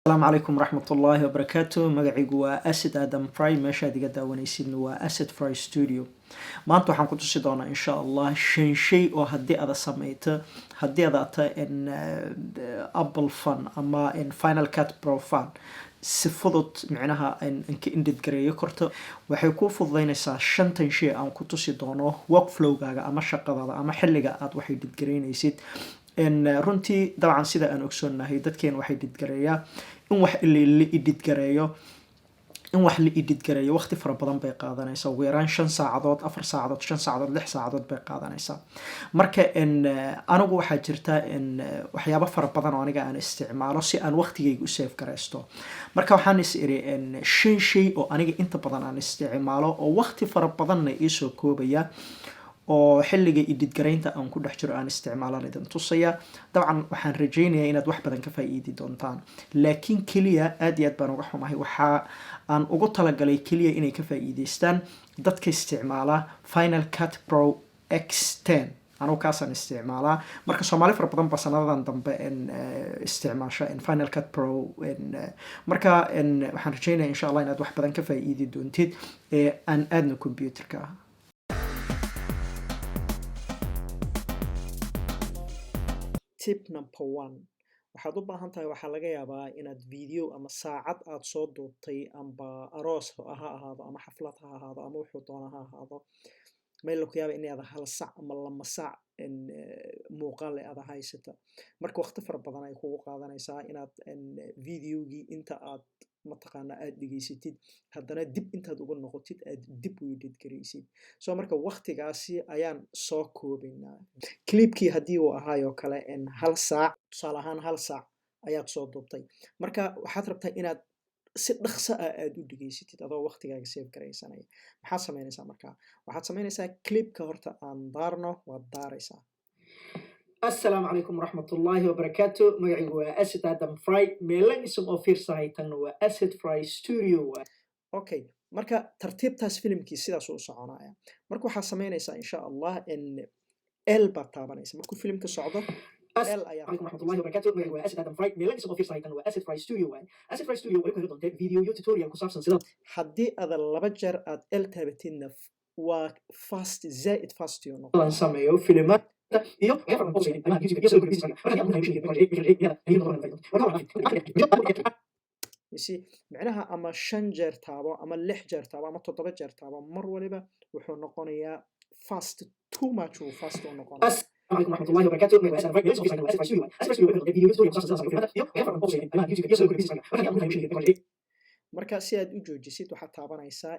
السلام عليكم ورحمة الله وبركاته. magacaygu waa Asad Adam Fry, meeshaad iga daawanaysidna waa Asad Fry Studio. maanta waxaan ku tusi doonaa insha Allah shan shay oo haddii aad samayto, haddii aad aata in Apple Fun ama in Final Cut Pro Fun si fudud micnaha in ka indid gareeyo korto, waxay ku fududeynaysaa shantan shay aan ku tusi doono workflow-gaaga ama shaqadaada ama xilliga aad wax edit gareynaysid. runtii dabcan sida aan ogsoonahay dadkeena waxay edit gareeyaa in wax la edit gareeyo waqti fara badan bay qaadanaysaa, ugu yaraan 5 saacadood 4 saacadood 5 saacadood 6 saacadood bay qaadanaysaa. marka anigu waxaa jirta waxyaabo fara badan oo aniga aan isticmaalo si aan waqtigayga u save gareysto. marka waxaan is iri shan shay oo aniga inta badan aan isticmaalo oo waqti fara badanna ii soo koobaya oo xilliga edit gareynta aan ku dhex jiro aan isticmaalan idin tusaya. dabcan waxaan rajaynayaa inaad wax badan ka faa'iidi doontaan, laakiin kaliya aad iyo aad baan uga xumahay waxa aan ugu talagalay kaliya inay ka faa'iideystaan dadka isticmaala Final Cut Pro X10. anigu kaasaan isticmaalaa, marka Soomaali fara badan ba sanadadan dambe isticmaasha Final Cut Pro. marka waxaan rajaynayaa insha Allah inaad wax badan ka faa'iidi doontid aan aadna computerka. Tip number 1, waxaad u baahan tahay, waxaa laga yaabaa inaad video ama saacad aad soo duubtay amba aroos ha ahaado ama xaflad ha ahaado ama wuxuu doona ha ahaado, meel lagu yaaba inaad hal sac ama lama sac muuqaal aad haysata. marka waqti fara badan ay kugu qaadanaysaa inaad videogii inta aad mataqaana aad dhigaysatid haddana dib intaad uga noqotid aad dib u edit gareysid. marka waqtigaasi ayaan soo koobaynaa. clipkii haddii uu ahaayo kale hal saac, tusaale ahaan hal saac ayaad soo duubtay, marka waxaad rabtaa inaad si dhaqso ah aad u dhigaysatid adoo waqtigaaga save gareysanaya. maxaad samaynaysaa markaa? waxaad samaynaysaa clipka horta aan daarno, waad daaraysaa. السلام عليكم ورحمة الله وبركاته. magacaygu waa Asad Adam Fry, meelanism oo fiirsahay tan waa Asad Fry Studio. okay, marka tartiibtaas filimkii sidaas u soconaya. marka waxaad samaynaysaa insha Allah L baad taabanaysa markuu filimka socdo. السلام عليكم ورحمة الله وبركاته. magacaygu waa Asad Adam Fry, meelanism oo fiirsahay tan waa Asad Fry Studio. Asad Fry Studio way ku heli doontaa video iyo tutorial ku saabsan sida haddii aad laba jeer aad L taabatidna waa fast zaid fast iyo noqon sameeyo filmaad iyo macnaha ama 5 jeer taabo ama 6 jeer taabo ama 7 jeer taabo, mar waliba wuxuu noqonayaa fast, too much uu fast u noqonayaa. السلام عليكم ورحمة الله وبركاته. marka si aad u joojisid waxaad taabanaysaa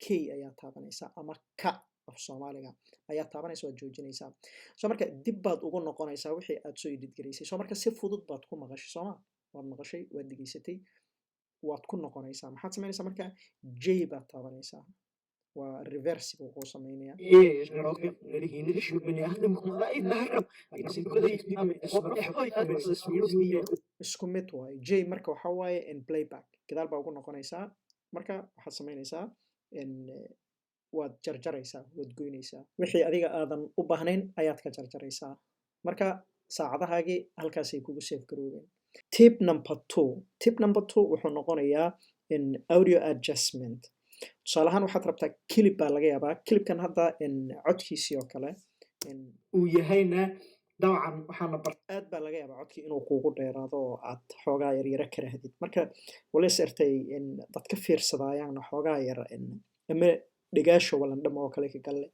K ayaa taabanaysaa ama ka af Soomaaliga ayaa taabanaysaa, waad joojinaysaa. marka dib baad ugu noqonaysaa wixii aad soo edit gareysay. marka si fudud baad ku maqashay Sooma, waad maqashay, waad dhigaysatay, waad ku noqonaysaa. maxaad samaynaysaa marka? J baad taabanaysaa, waa reverse buu ku samaynayaa. isku mid waaye. J marka waxa waaye playback, gadaal baa ugu noqonaysaa. marka waxaad samaynaysaa waad jarjaraysaa, waad goynaysaa. wixii adiga aadan u baahnayn ayaad ka jarjaraysaa. marka saacadahaagii halkaasay kugu save garoobeen. tip number 2 wuxuu noqonayaa audio adjustment. tusaale ahaan waxaad rabtaa clip baa laga yaabaa, clipkan hadda codkiisii oo kale uu yahayna dabcan waxaana aad baa laga yaabaa codkii inuu kugu dheeraado oo aad xoogaa yar yara ka rahdid. marka walays ertay dadka fiirsadayaan xoogaa yar ama dhigaasho walandhamo oo kale ka galle.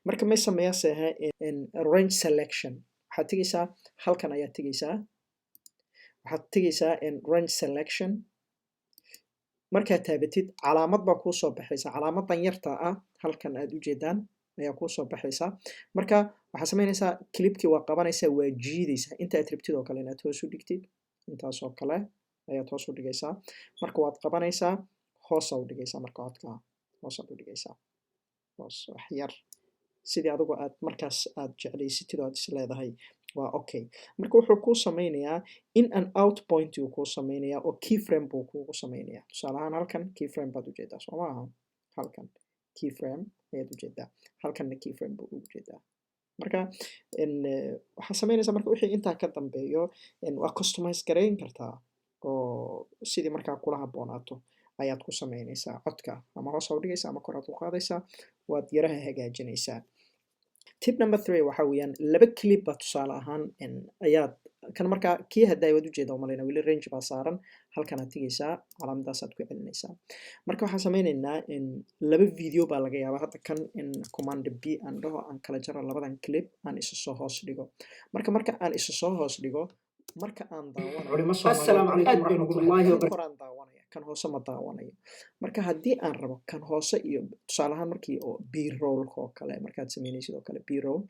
marka may sameeyaase range selection, waxaad tegaysaa halkan, ayaad tegaysaa, waxaad tegaysaa range selection. markaad taabatid calaamad baa kuu soo baxaysa, calaamadan yarta ah halkan aad u jeedaan ayaa kuu soo baxaysa. marka waxaad samaynaysaa clipkii waa qabanaysaa, waa jiidaysaa inta aad rabtid oo kale inaad hoos u dhigtid, intaas oo kale ayaad hoos u dhigaysaa. marka waad qabanaysaa, hoos u dhigaysaa, marka codka hoos u dhigaysaa, hoos wax yar sidii adigu aad markaas aad jeclaysatid oo aad is leedahay waa okay. marka wuxuu kuu samaynayaa in and out point uu kuu samaynayaa oo keyframe buu kuugu samaynayaa. tusaale ahaan halkan keyframe baad ujeedaa soo maaha, halkan keyframe ayaad ujeedaa, halkanna keyframe buu ugu jeedaa. marka waxaa samaynaysaa marka wixii intaa ka dambeeyo waa customize gareyn kartaa. oo sidii markaa kula habboonaato ayaad ku samaynaysaa codka ama hoos u dhigaysaa ama kor aad u qaadaysaa waad yaraha hagaajinaysaa. Tip number 3 waxa weeyaan 2 clip baa tusaale ahaan ayaad kan markaa kii hadda waad ujeedaa u malaynaa weli range baa saaran halkan aad tegaysaa calaamadaasaad ku celinaysaa. Marka waxaan sameynaynaa 2 video baa laga yaabaa hadda kan command B aan dhaho aan kala jaro labadan clip aan isa soo hoos dhigo. Marka aan isa soo hoos dhigo marka aan daawanayo Assalaamu calaykum waraxmatullaahi wabarakaatuh. koraan daawanaya kan hoose ma daawanayo. Marka haddii aan rabo kan hoose iyo tusaale ahaan markii oo B-roll oo kale markaad sameynaysid oo kale B-roll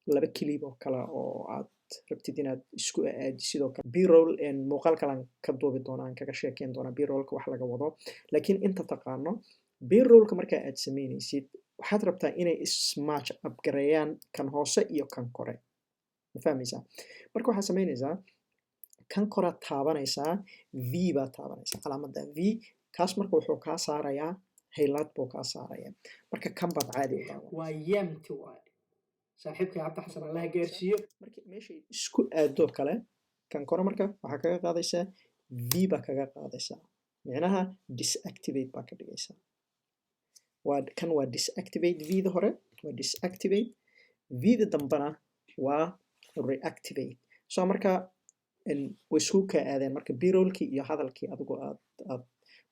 2 clip oo kale oo aad rabtid inaad isku aadisid oo kale B-roll muuqaal kale aan ka duubi doonaa aan kaga sheekeyn doonaa B-rollka wax laga wado laakiin inta taqaano B-rollka marka aad sameynaysid waxaad rabtaa inay ismatch up gareeyaan kan hoose iyo kan kore ma fahmaysaa marka waxaad sameynaysaa kan koraad taabanaysaa V baad taabanaysaa calaamadda V kaas marka wuxuu kaa saarayaa highlight buu kaa saarayaa marka kan baad caadi u daawanaysaa waa yamti waay saaxiibkay cabdi xasan allaha gaarsiiyo markii meeshay isku aado kale kan kore marka waxaa kaga qaadaysaa V baa kaga qaadaysaa micnaha disactivate baa ka dhigaysaa kan waa disactivate V-da hore waa disactivate V-da dambana waa reactivate so marka way isku kaa aadayaan marka B-rollkii iyo hadalkii adigu aad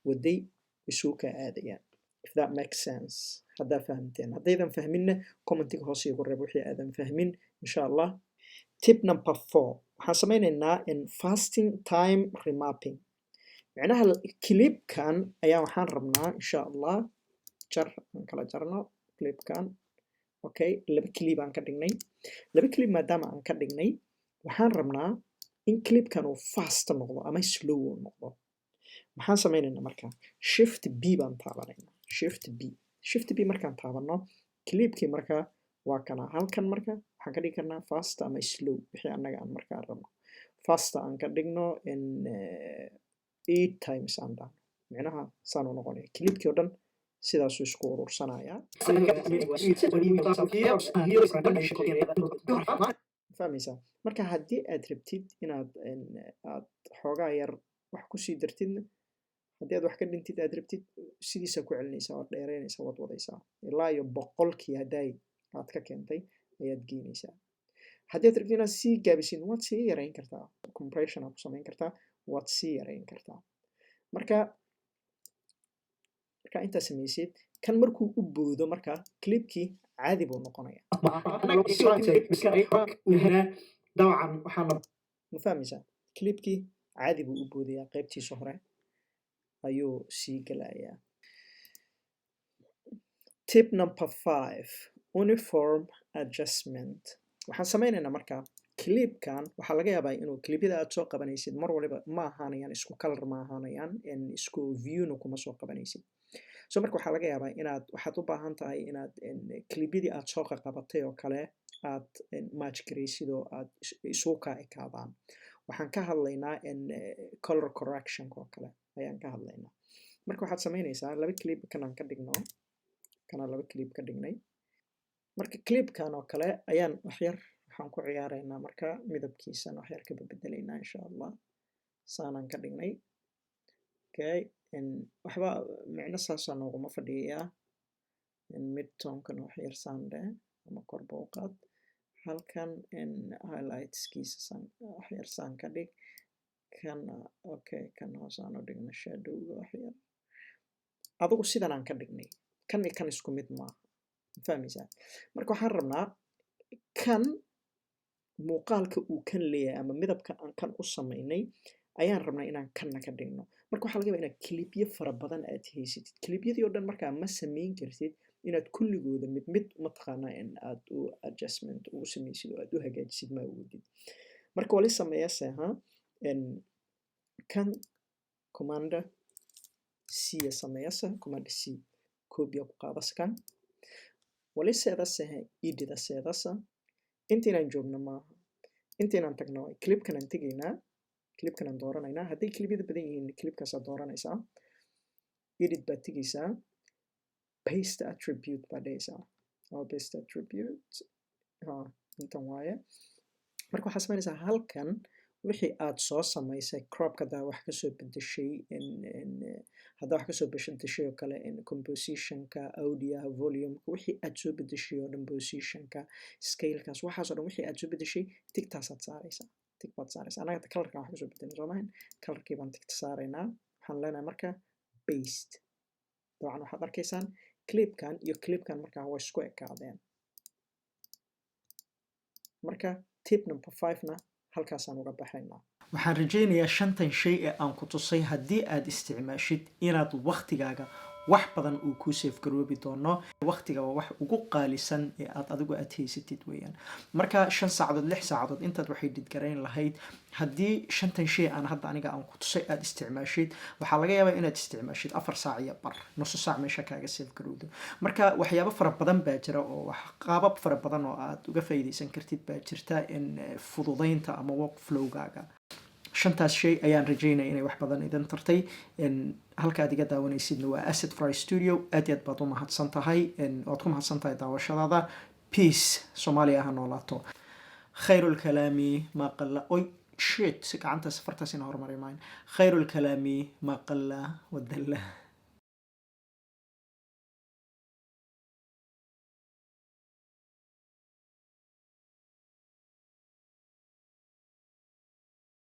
waday way isku kaa aadayaan if that makes sense haddaa fahamteen haddaydan fahminna commentiga hoose igu reeb wixii aadan fahmin insha allah. Tip number 4 waxaan sameynaynaa fasting time remapping micnaha clipkan ayaa waxaan rabnaa insha allah jar aan kala jarno clipkan okay 2 clip aan ka dhignay 2 clip maadaama aan ka dhignay waxaan rabnaa in clipkan uu fast noqdo ama slow noqdo maxaan sameynaynaa marka shift B baan taabanaynaa shift B markaan taabano clipkii marka waa kana halkan marka waxaan ka dhigi karnaa fast ama slow wixii annaga aan markaa rabno fast aan ka dhigno 8 times aan dhahno micnaha saan u noqonaya clipkii oo dhan sidaasuu isku urursanayaa fahmaysaa marka haddii aad rabtid inaad aad xoogaa yar wax kusii dartidna haddii aad wax ka dhintid aad rabtid sidiisa ku celinaysaa waad dheereynaysaa waad wadaysaa ilaa iyo 100kii hadday aad ka keentay ayaad geynaysaa haddii aad rabtid inaad sii gaabisid waad sii yareyn kartaa compression aad ku samayn kartaa waad sii yareyn kartaa marka intaa samaysid kan markuu u boodo marka clipkii caadi buu noqonaya ma fahmaysaa clipkii caadi buu u boodayaa qaybtiisa hore ayuu sii galayaa. Tip number 5 uniform adjustment waxaan sameynaynaa marka clipkan waxaa laga yaabaa inuu clipyada aad soo qabanaysid mar waliba ma ahaanayaan isku color ma ahaanayaan isku viewna kuma soo qabanaysid so marka waxaa laga yaabaa inaad waxaad u baahan tahay inaad clipyadii aad soo qabatay oo kale aad match garaysid oo aad isugu kaa ekaadaan waxaan ka hadlaynaa color correction oo kale ayaan ka hadlaynaa marka waxaad sameynaysaa 2 clip kanaan ka dhigno kana 2 clip ka dhignay marka clipkan oo kale ayaan waxyar waxaan ku ciyaaraynaa marka midabkiisan waxyar ka bedelaynaa insha allah saanaan ka dhignay okay waxba micno saasa nooguma fadhiyaa midtonekan waxyar saandhe ama kor booqaad halkan highlightskiisa waxyar saan ka dhig kan okay kan hoosaan u dhigna shadowga waxyar adigu sidan aan ka dhignay kan iyo kan isku mid maaha fahmaysaa marka waxaan rabnaa kan muuqaalka uu kan leeyahay ama midabka aan kan u samaynay ayaan rabnaa inaan kanna ka dhigno marka waxaa laga yaabaa inaad clipyo fara badan aad haysatid clipyadii oo dhan markaa ma samayn kartid inaad kulligooda mid mataqaanaa aad u adjustment ugu samaysid oo aad u hagaajisid ma awoodid marka wali sameeyase kan commander C sameeyasa command C copy ku qaadaskan wali seedase edit seedasa intaan joogno maaha intaan tagno clipkan aan tegaynaa clipkan aan dooranaynaa haddii clipyada badan yihiin clipkaas aad dooranaysaa edit baad tegaysaa paste attribute baad dhehaysaa paste attribute intan waaye marka waxaad samaynaysaa halkan wixii aad soo samaysay cropka haddaa wax kasoo bedeshay haddaa wax kasoo bedeshay oo kale compositionka audioha volumeka wixii aad soo bedeshay oo dhan positionka scalekaas waxaas oo dhan wixii aad soo bedeshay tigtaasaad saaraysaa tig baad saaraysaa anaga colorkan wax kasoo bedelay soo mahan colorkii baan tigta saaraynaa waxaan leenahay marka paste dabcan waxaad arkaysaan clipkan iyo clipkan markaa way isku ekaadeen marka tip number 5na halkaasaan uga baxaynaa waxaan rajaynayaa 5tan shay ee aan ku tusay haddii aad isticmaashid inaad waqtigaaga wax badan uu kuu safe garoobi doono waqtiga waa wax ugu qaalisan ee aad adigu aad haysatid weeyaan marka 5 saacadood 6 saacadood intaad waxay dhidgarayn lahayd haddii 5tan shay aan hadda aniga aan ku tusay aad isticmaashid waxaa laga yaabaa inaad isticmaashid 4 saac iyo bar nus saac meesha kaaga safe garowdo marka waxyaabo fara badan baa jira oo wax qaabab fara badan oo aad uga faa'iideysan kartid baa jirta in fududeynta ama workflow-gaaga 5taas shay ayaan rajaynaya inay wax badan idin tartay halka aad iga daawanaysidna waa Asset Fry Studio aad iyo aad baad u mahadsan tahay waad ku mahadsan tahay daawashadaada peace Soomaaliya ha noolaato khayrul kalaami ma qalla oy shit gacanta safartaas ina hormaray maayn khayrul kalaami ma qalla wadalla